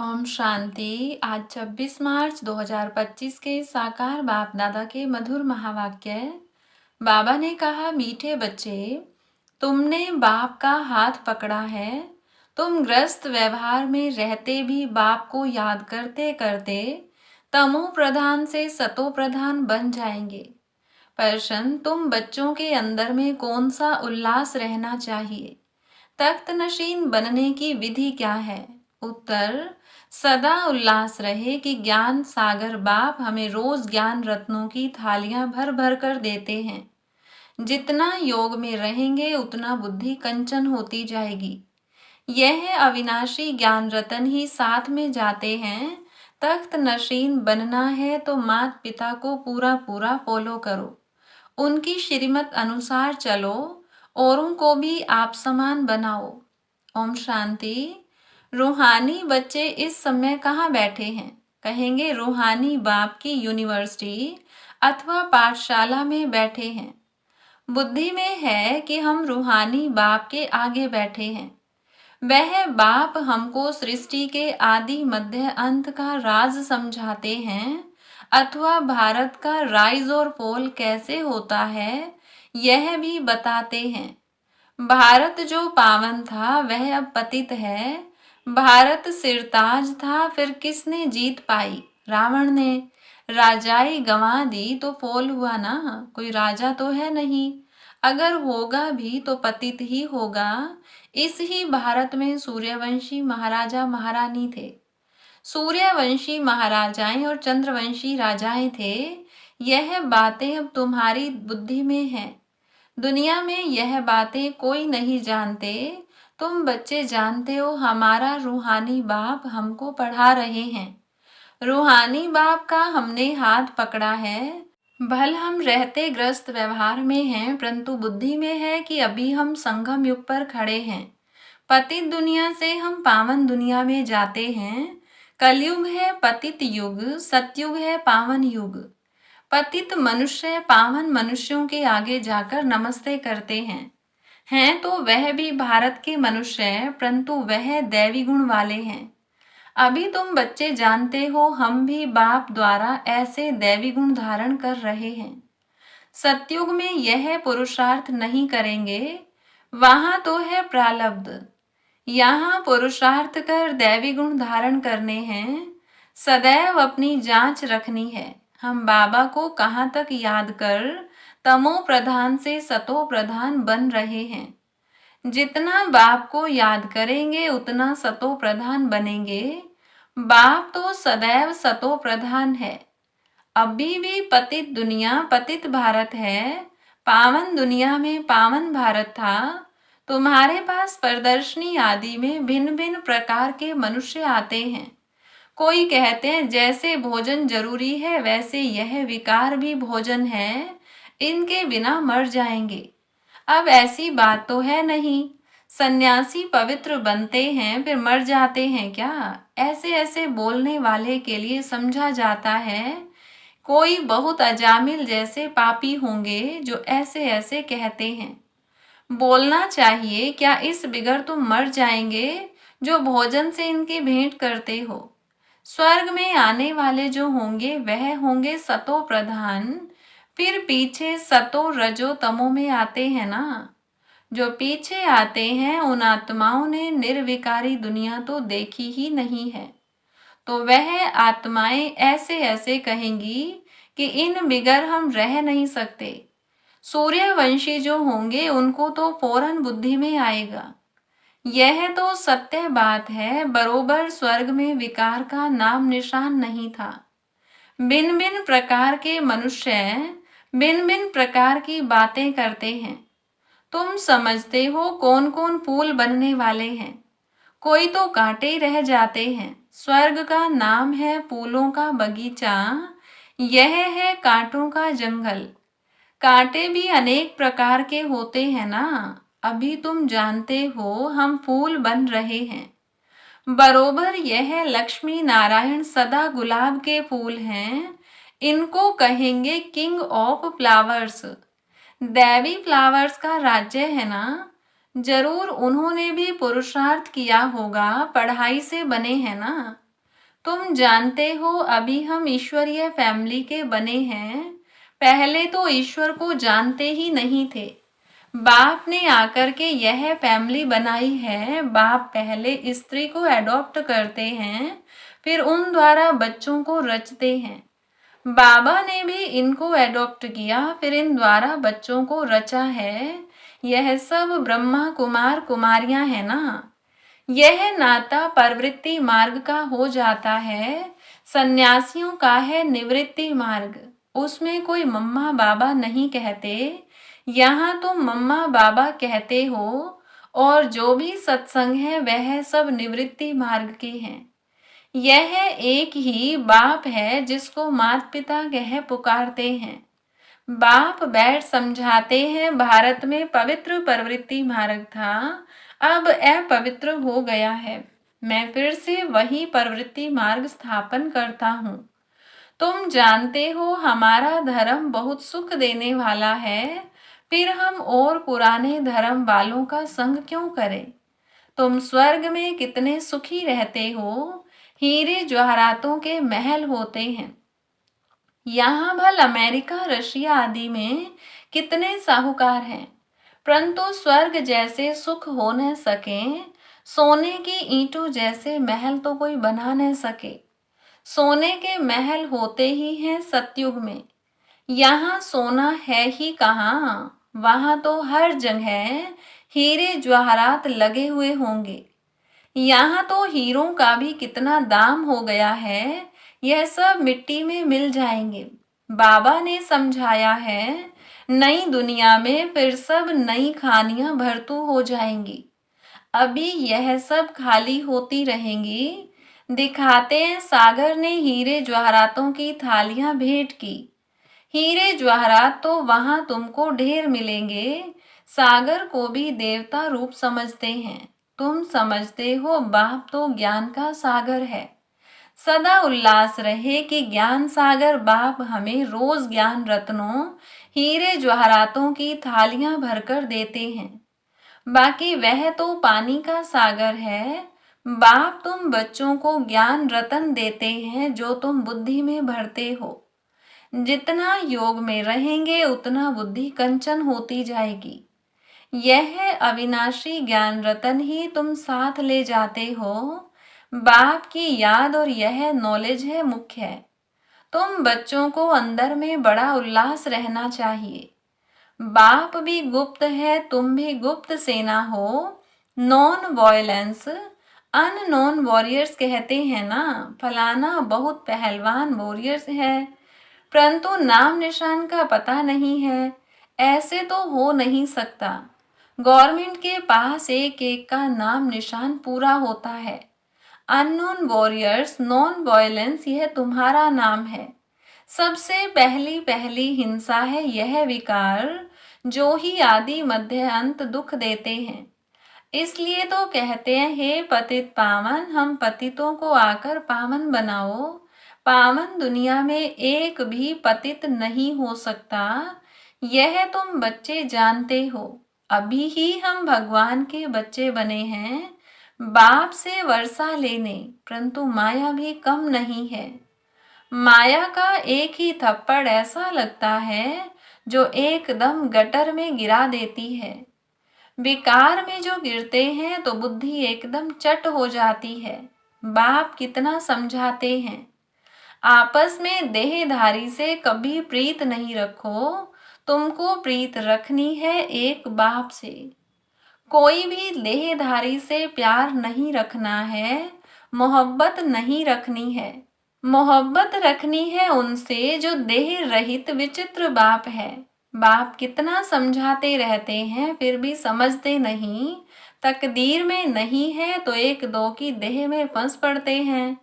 ओम शांति। आज 26 मार्च 2025 के साकार बाप दादा के मधुर महावाक्य। बाबा ने कहा, मीठे बच्चे, तुमने बाप का हाथ पकड़ा है। तुम ग्रस्त व्यवहार में रहते भी बाप को याद करते करते तमो प्रधान से सतो प्रधान बन जाएंगे। प्रश्न, तुम बच्चों के अंदर में कौन सा उल्लास रहना चाहिए? तख्त नशीन बनने की विधि क्या है? उत्तर, सदा उल्लास रहे कि ज्ञान सागर बाप हमें रोज ज्ञान रत्नों की थालियां भर भर कर देते हैं। जितना योग में रहेंगे उतना बुद्धि कंचन होती जाएगी। यह अविनाशी ज्ञान रतन ही साथ में जाते हैं। तख्त नशीन बनना है तो माता पिता को पूरा पूरा फॉलो करो, उनकी श्रीमत अनुसार चलो, औरों को भी आप समान बनाओ। ओम शांति। रूहानी बच्चे इस समय कहाँ बैठे हैं? कहेंगे रूहानी बाप की यूनिवर्सिटी अथवा पाठशाला में बैठे हैं। बुद्धि में है कि हम रूहानी बाप के आगे बैठे हैं। वह बाप हमको सृष्टि के आदि मध्य अंत का राज समझाते हैं, अथवा भारत का राइज और फॉल कैसे होता है यह भी बताते हैं। भारत जो पावन था वह अब पतित है। भारत सिरताज था, फिर किसने जीत पाई? रावण ने। राजाई गंवा दी तो फॉल हुआ ना, कोई राजा तो है नहीं। अगर होगा भी तो पतित ही होगा। इस ही भारत में सूर्यवंशी महाराजा महारानी थे। सूर्यवंशी महाराजाएं और चंद्रवंशी राजाएं थे। यह बातें अब तुम्हारी बुद्धि में हैं। दुनिया में यह बातें कोई नहीं जानते। तुम बच्चे जानते हो, हमारा रूहानी बाप हमको पढ़ा रहे हैं। रूहानी बाप का हमने हाथ पकड़ा है। भल हम रहते ग्रस्त व्यवहार में हैं, परंतु बुद्धि में है कि अभी हम संगम युग पर खड़े हैं। पतित दुनिया से हम पावन दुनिया में जाते हैं। कलयुग है पतित युग, सतयुग है पावन युग। पतित मनुष्य पावन मनुष्यों के आगे जाकर नमस्ते करते हैं तो वह भी भारत के मनुष्य हैं, परंतु वह दैवी गुण वाले हैं। अभी तुम बच्चे जानते हो, हम भी बाप द्वारा ऐसे दैवी गुण धारण कर रहे हैं। सतयुग में यह पुरुषार्थ नहीं करेंगे, वहां तो है प्रारब्ध। यहाँ पुरुषार्थ कर दैवी गुण धारण करने हैं। सदैव अपनी जांच रखनी है, हम बाबा को कहाँ तक याद कर तमो प्रधान से सतो प्रधान बन रहे हैं। जितना बाप को याद करेंगे उतना सतो प्रधान बनेंगे। बाप तो सदैव सतो प्रधान है। अभी भी पतित दुनिया पतित भारत है, पावन दुनिया में पावन भारत था। तुम्हारे पास प्रदर्शनी आदि में भिन्न भिन्न प्रकार के मनुष्य आते हैं। कोई कहते हैं जैसे भोजन जरूरी है वैसे यह विकार भी भोजन है, इनके बिना मर जाएंगे। अब ऐसी बात तो है नहीं। सन्यासी पवित्र बनते हैं फिर मर जाते हैं क्या? ऐसे ऐसे बोलने वाले के लिए समझा जाता है कोई बहुत अजामिल जैसे पापी होंगे जो ऐसे ऐसे कहते हैं। बोलना चाहिए, क्या इस बिगर तुम मर जाएंगे जो भोजन से इनकी भेंट करते हो। स्वर्ग में आने वाले जो होंगे वह होंगे सतो प्रधान, फिर पीछे सतो रजो तमो में आते हैं ना। जो पीछे आते हैं उन आत्माओं ने निर्विकारी दुनिया तो देखी ही नहीं है, तो वह आत्माएं ऐसे ऐसे कहेंगी कि इन बिगर हम रह नहीं सकते। सूर्यवंशी जो होंगे उनको तो फौरन बुद्धि में आएगा। यह तो सत्य बात है, बरोबर स्वर्ग में विकार का नाम निशान नहीं था। भिन्न भिन्न प्रकार के मनुष्य भिन्न भिन्न प्रकार की बातें करते हैं। तुम समझते हो कौन कौन फूल बनने वाले हैं, कोई तो कांटे ही रह जाते हैं। स्वर्ग का नाम है फूलों का बगीचा, यह है कांटों का जंगल। कांटे भी अनेक प्रकार के होते हैं ना। अभी तुम जानते हो हम फूल बन रहे हैं। बरोबर यह लक्ष्मी नारायण सदा गुलाब के फूल हैं, इनको कहेंगे किंग ऑफ फ्लावर्स। दैवी फ्लावर्स का राज्य है ना। जरूर उन्होंने भी पुरुषार्थ किया होगा, पढ़ाई से बने हैं ना। तुम जानते हो अभी हम ईश्वरीय फैमिली के बने हैं, पहले तो ईश्वर को जानते ही नहीं थे। बाप ने आकर के यह फैमिली बनाई है। बाप पहले स्त्री को एडॉप्ट करते हैं, फिर उन द्वारा बच्चों को रचते हैं। बाबा ने भी इनको एडॉप्ट किया, फिर इन द्वारा बच्चों को रचा है। यह सब ब्रह्मा कुमार कुमारियां हैं ना। यह नाता प्रवृत्ति मार्ग का हो जाता है, सन्यासियों का है निवृत्ति मार्ग। उसमें कोई मम्मा बाबा नहीं कहते, यहाँ तुम मम्मा बाबा कहते हो। और जो भी सत्संग है वह सब निवृत्ति मार्ग के हैं। यह एक ही बाप है जिसको माता पिता कह पुकारते हैं। बाप बैठ समझाते हैं, भारत में पवित्र प्रवृत्ति मार्ग था, अब अपवित्र हो गया है। मैं फिर से वही प्रवृत्ति मार्ग स्थापन करता हूँ। तुम जानते हो हमारा धर्म बहुत सुख देने वाला है, फिर हम और पुराने धर्म वालों का संग क्यों करें। तुम स्वर्ग में कितने सुखी रहते हो, हीरे जवाहरातों के महल होते हैं। यहाँ भल अमेरिका रशिया आदि में कितने साहूकार हैं, परंतु स्वर्ग जैसे सुख हो न सके। सोने की ईंटों जैसे महल तो कोई बना न सके। सोने के महल होते ही हैं सतयुग में। यहाँ सोना है ही कहाँ, वहां तो हर जगह हीरे जवाहरात लगे हुए होंगे। यहाँ तो हीरों का भी कितना दाम हो गया है, यह सब मिट्टी में मिल जाएंगे। बाबा ने समझाया है, नई दुनिया में फिर सब नई खानियां भरतू हो जाएंगी। अभी यह सब खाली होती रहेंगी। दिखाते हैं सागर ने हीरे जवाहरातों की थालियां भेंट की। हीरे जवाहरात तो वहां तुमको ढेर मिलेंगे। सागर को भी देवता रूप समझते हैं। तुम समझते हो बाप तो ज्ञान का सागर है। सदा उल्लास रहे कि ज्ञान सागर बाप हमें रोज ज्ञान रत्नों हीरे जवाहरातों की थालियां भरकर देते हैं। बाकी वह तो पानी का सागर है। बाप तुम बच्चों को ज्ञान रतन देते हैं जो तुम बुद्धि में भरते हो। जितना योग में रहेंगे उतना बुद्धि कंचन होती जाएगी। यह अविनाशी ज्ञान रतन ही तुम साथ ले जाते हो। बाप की याद और यह नॉलेज है मुख्य है। तुम बच्चों को अंदर में बड़ा उल्लास रहना चाहिए। बाप भी गुप्त है, तुम भी गुप्त सेना हो। नॉन वॉयलेंस अननोन वॉरियर्स कहते हैं ना, फलाना बहुत पहलवान वॉरियर्स है, परंतु नाम निशान का पता नहीं है। ऐसे तो हो नहीं सकता। गवर्नमेंट के पास एक एक का नाम निशान पूरा होता है। अननोन वॉरियर्स नॉन वॉयलेंस यह तुम्हारा नाम है। सबसे पहली पहली हिंसा है यह विकार, जो ही आदि मध्य अंत दुख देते हैं। इसलिए तो कहते हैं, हे पतित पावन, हम पतितों को आकर पावन बनाओ। पावन दुनिया में एक भी पतित नहीं हो सकता, यह तुम बच्चे जानते हो। अभी ही हम भगवान के बच्चे बने हैं, बाप से वर्षा लेने, परंतु माया भी कम नहीं है। माया का एक ही थप्पड़ ऐसा लगता है जो एकदम गटर में गिरा देती है। विकार में जो गिरते हैं तो बुद्धि एकदम चट हो जाती है। बाप कितना समझाते हैं, आपस में देहधारी से कभी प्रीत नहीं रखो, तुमको प्रीत रखनी है एक बाप से। कोई भी देहधारी से प्यार नहीं रखना है, मोहब्बत नहीं रखनी है। मोहब्बत रखनी है उनसे जो देह रहित विचित्र बाप है। बाप कितना समझाते रहते हैं फिर भी समझते नहीं। तकदीर में नहीं है तो एक दो की देह में फंस पड़ते हैं।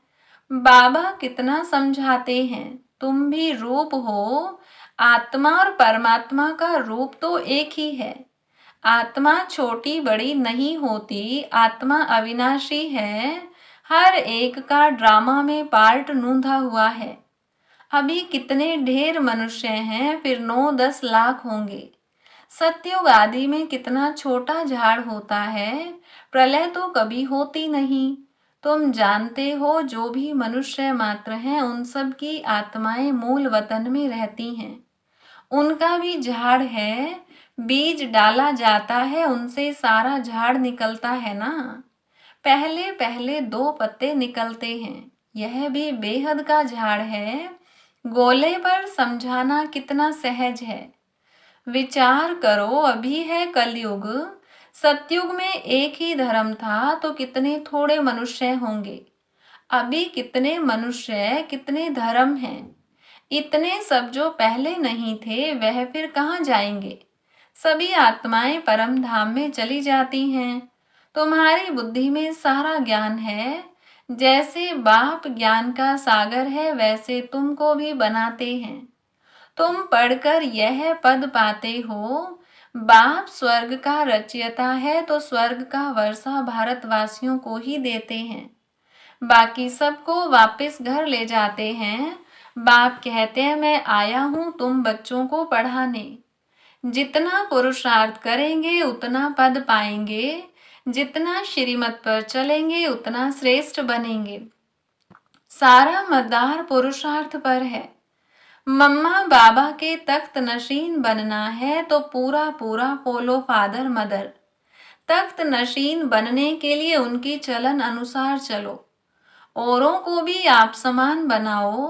बाबा कितना समझाते हैं, तुम भी रूप हो। आत्मा और परमात्मा का रूप तो एक ही है। आत्मा छोटी बड़ी नहीं होती, आत्मा अविनाशी है। हर एक का ड्रामा में पार्ट नूंधा हुआ है। अभी कितने ढेर मनुष्य हैं, फिर 9-10 लाख होंगे। सतयुग आदि में कितना छोटा झाड़ होता है, प्रलय तो कभी होती नहीं। तुम जानते हो जो भी मनुष्य मात्र हैं उन सब की आत्माएं मूल वतन में रहती हैं। उनका भी झाड़ है, बीज डाला जाता है उनसे सारा झाड़ निकलता है ना। पहले पहले दो पत्ते निकलते हैं, यह भी बेहद का झाड़ है। गोले पर समझाना कितना सहज है। विचार करो, अभी है कलयुग। सतयुग में एक ही धर्म था तो कितने थोड़े मनुष्य होंगे। अभी कितने मनुष्य, कितने धर्म हैं। इतने सब जो पहले नहीं थे वह फिर कहाँ जाएंगे। सभी आत्माएं परम धाम में चली जाती हैं। तुम्हारी बुद्धि में सारा ज्ञान है। जैसे बाप ज्ञान का सागर है वैसे तुमको भी बनाते हैं। तुम पढ़कर यह पद पाते हो, बाप स्वर्ग का रचयिता है तो स्वर्ग का वर्षा भारतवासियों को ही देते हैं, बाकी सबको वापस घर ले जाते हैं। बाप कहते हैं मैं आया हूं तुम बच्चों को पढ़ाने। जितना पुरुषार्थ करेंगे उतना पद पाएंगे, जितना श्रीमत पर चलेंगे उतना श्रेष्ठ बनेंगे। सारा मदार पुरुषार्थ पर है। मम्मा बाबा के तख्त नशीन बनना है तो पूरा पूरा फॉलो फादर मदर। तख्त नशीन बनने के लिए उनकी चलन अनुसार चलो, औरों को भी आप समान बनाओ।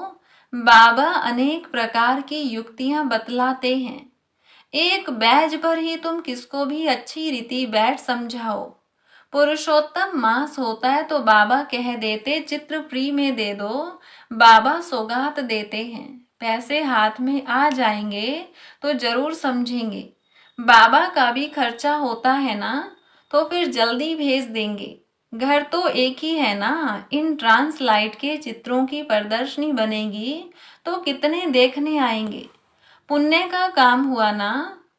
बाबा अनेक प्रकार की युक्तियां बतलाते हैं। एक बैज पर ही तुम किसको भी अच्छी रीति बैठ समझाओ। पुरुषोत्तम मास होता है तो बाबा कह देते चित्र फ्री में दे दो। बाबा सौगात देते हैं, पैसे हाथ में आ जाएंगे तो जरूर समझेंगे। बाबा का भी खर्चा होता है ना, तो फिर जल्दी भेज देंगे। घर तो एक ही है ना। इन ट्रांसलाइट के चित्रों की प्रदर्शनी बनेगी तो कितने देखने आएंगे। पुण्य का काम हुआ ना।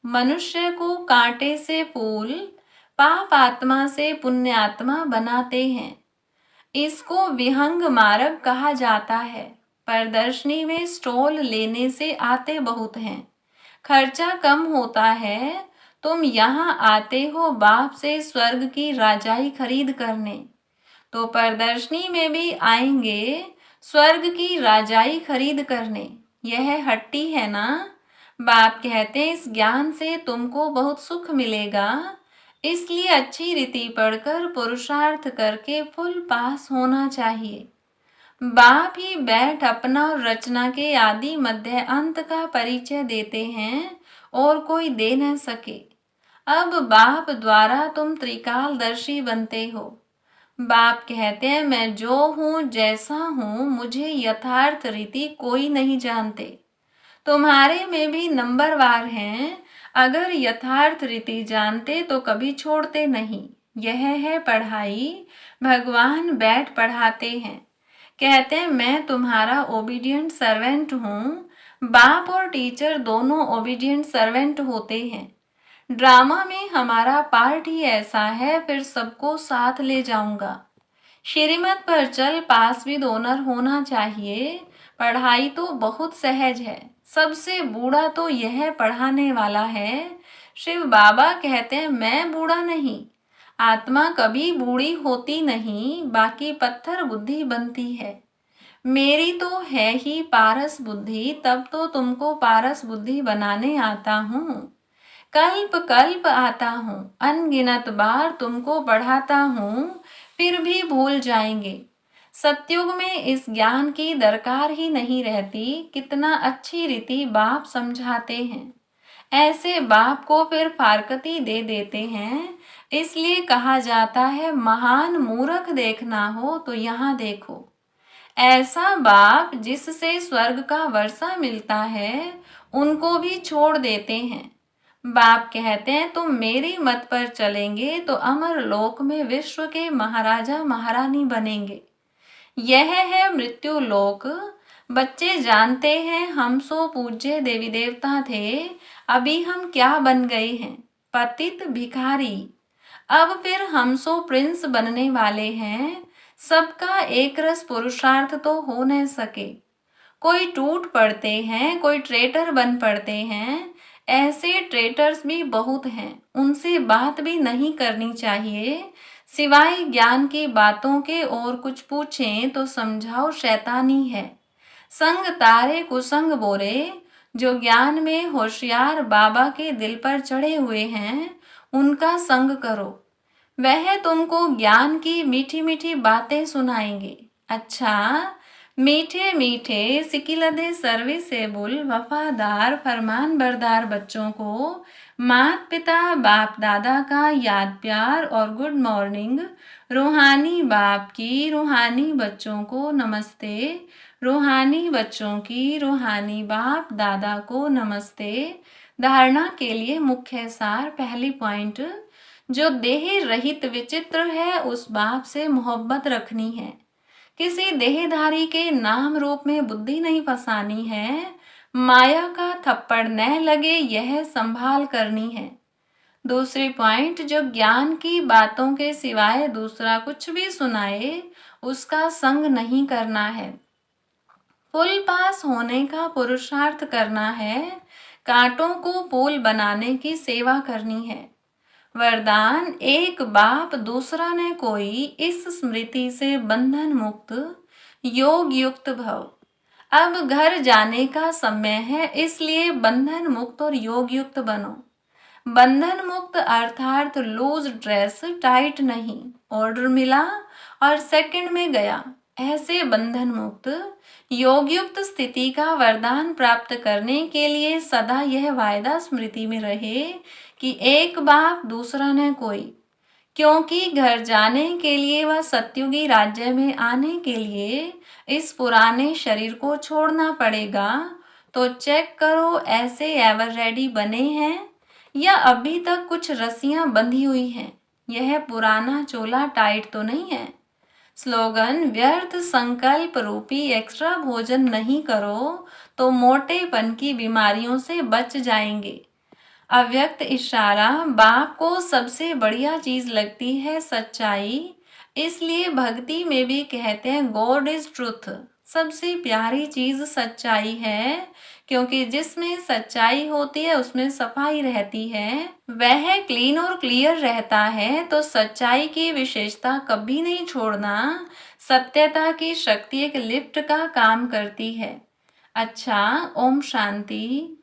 मनुष्य को कांटे से फूल, पाप आत्मा से पुण्य आत्मा बनाते हैं। इसको विहंग मार्ग कहा जाता है। प्रदर्शनी में स्टॉल लेने से आते बहुत हैं, खर्चा कम होता है। तुम यहाँ आते हो बाप से स्वर्ग की राजाई खरीद करने, तो प्रदर्शनी में भी आएंगे स्वर्ग की राजाई खरीद करने। यह हट्टी है ना। बाप कहते हैं इस ज्ञान से तुमको बहुत सुख मिलेगा, इसलिए अच्छी रीति पढ़कर पुरुषार्थ करके फुल पास होना चाहिए। बाप ही बैठ अपना और रचना के आदि मध्य अंत का परिचय देते हैं और कोई दे न सके। अब बाप द्वारा तुम त्रिकालदर्शी बनते हो। बाप कहते हैं मैं जो हूँ जैसा हूँ मुझे यथार्थ रीति कोई नहीं जानते। तुम्हारे में भी नंबरवार हैं। अगर यथार्थ रीति जानते तो कभी छोड़ते नहीं। यह है पढ़ाई। भगवान बैठ पढ़ाते हैं। कहते हैं मैं तुम्हारा ओबीडियंट सर्वेंट हूँ। बाप और टीचर दोनों ओबीडियंट सर्वेंट होते हैं। ड्रामा में हमारा पार्ट ही ऐसा है, फिर सबको साथ ले जाऊंगा। श्रीमत पर चल, पास विद ऑनर होना चाहिए। पढ़ाई तो बहुत सहज है। सबसे बूढ़ा तो यह पढ़ाने वाला है। शिव बाबा कहते हैं मैं बूढ़ा नहीं। आत्मा कभी बूढ़ी होती नहीं, बाकी पत्थर बुद्धि बनती है। मेरी तो है ही पारस बुद्धि, तब तो तुमको पारस बुद्धि बनाने आता हूँ। कल्प कल्प आता हूँ, अनगिनत बार तुमको पढ़ाता हूँ, फिर भी भूल जाएंगे। सतयुग में इस ज्ञान की दरकार ही नहीं रहती। कितना अच्छी रीति बाप समझाते हैं। ऐसे बाप को फिर फारकती दे देते हैं। इसलिए कहा जाता है महान मूर्ख देखना हो तो यहाँ देखो। ऐसा बाप जिससे स्वर्ग का वर्षा मिलता है उनको भी छोड़ देते हैं। बाप कहते हैं तुम मेरी मत पर चलेंगे तो अमर लोक में विश्व के महाराजा महारानी बनेंगे। यह है मृत्यु लोक। बच्चे जानते हैं हम सो पूज्य देवी देवता थे, अभी हम क्या बन गए हैं, पतित भिखारी। अब फिर हम सो प्रिंस बनने वाले हैं। सबका एक रस पुरुषार्थ तो हो न सके। कोई टूट पड़ते हैं, कोई ट्रेटर बन पड़ते हैं। ऐसे ट्रेटर्स भी बहुत हैं, उनसे बात भी नहीं करनी चाहिए। सिवाय ज्ञान की बातों के और कुछ पूछें तो समझाओ शैतानी है। संग तारे कुसंग बोरे, जो ज्ञान में होशियार बाबा के दिल पर चढ़े हुए हैं उनका संग करो। वह तुमको ज्ञान की मीठी मीठी बातें सुनाएंगे। अच्छा, मीठे मीठे सिकिलदे सर्विसेबल वफादार फरमान बरदार बच्चों को माता पिता बाप दादा का याद प्यार और गुड मॉर्निंग। रूहानी बाप की रूहानी बच्चों को नमस्ते। रूहानी बच्चों की रूहानी बाप दादा को नमस्ते। धारणा के लिए मुख्य सार। पहली पॉइंट, जो देह रहित विचित्र है उस बाप से मोहब्बत रखनी है। किसी देहधारी के नाम रूप में बुद्धि नहीं फंसानी है। माया का थप्पड़ न लगे यह संभाल करनी है। दूसरी पॉइंट, जो ज्ञान की बातों के सिवाय दूसरा कुछ भी सुनाए उसका संग नहीं करना है। पुल पास होने का पुरुषार्थ करना है। कांटों को पुल बनाने की सेवा करनी है। वरदान, एक बाप दूसरा न कोई, इस स्मृति से बंधन मुक्त योग युक्त भव। अब घर जाने का समय है, इसलिए बंधन मुक्त और योग युक्त बनो। बंधन मुक्त अर्थात लूज ड्रेस, टाइट नहीं। ऑर्डर मिला और सेकंड में गया, ऐसे बंधन मुक्त योग युक्त स्थिति का वरदान प्राप्त करने के लिए सदा यह वायदा स्मृति में रहे कि एक बाप दूसरा न कोई। क्योंकि घर जाने के लिए व सत्युगी राज्य में आने के लिए इस पुराने शरीर को छोड़ना पड़ेगा। तो चेक करो ऐसे एवर रेडी बने हैं या अभी तक कुछ रस्सियां बंधी हुई हैं। यह पुराना चोला टाइट तो नहीं है। स्लोगन, व्यर्थ संकल्प रूपी एक्स्ट्रा भोजन नहीं करो तो मोटेपन की बीमारियों से बच जाएंगे। अव्यक्त इशारा, बाप को सबसे बढ़िया चीज लगती है सच्चाई, इसलिए भक्ति में भी कहते हैं गॉड इज ट्रुथ। सबसे प्यारी चीज सच्चाई है, क्योंकि जिसमें सच्चाई होती है उसमें सफाई रहती है, वह क्लीन और क्लियर रहता है। तो सच्चाई की विशेषता कभी नहीं छोड़ना। सत्यता की शक्ति एक लिफ्ट का काम करती है। अच्छा, ओम शांति।